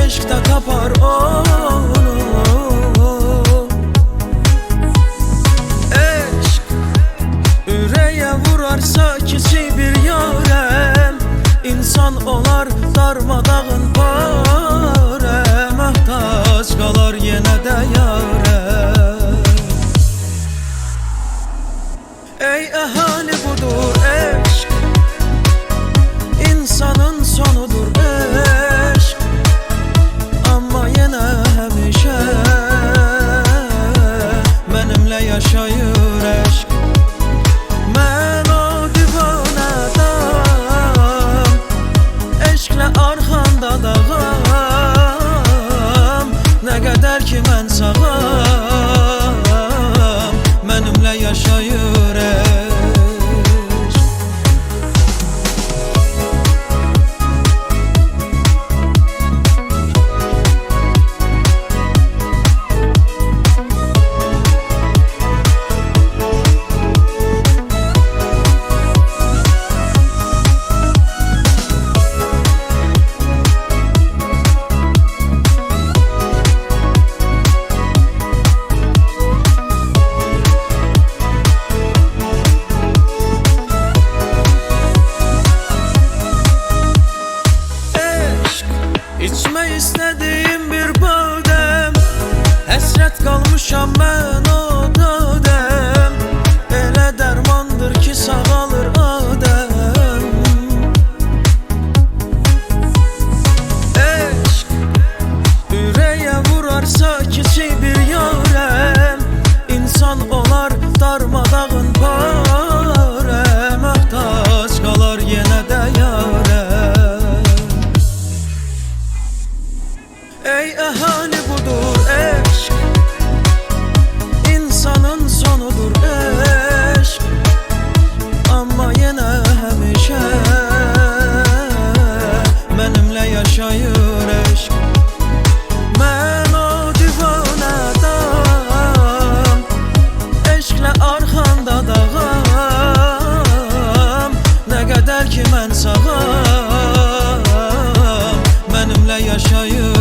eşkdə tapar onu. Eşk ürəyə vurarsa kiçik bir yarəm, İnsan olar darmadağın parə, möhtac qalar yenə də yarə. Ey əhali budur eşk, insanın sonudur eşk, amma yenə həmişə mənimlə yaşayır eşk. Mən o divanədam, eşklə arxanda dağam, nə qədər ki mən sağam, mənimlə yaşayır eşk. İçmək istədiyim bir badəm, həsrət qalmışam mən o dadəm. Elə dərmandır ki sağalır adəm. Eşq ürəyə vurarsa kiçik bir yarəm, İnsan olar darmadağın parə, möhtac qalar yenə də yarə. Ey əhali budur eşk, insanın sonudur eşk, amma yenə həmişə mənimlə yaşayır eşk. Mən o divanədam, eşklə arxanda dağam, nə qədər ki mən sağam, mənimlə yaşayır.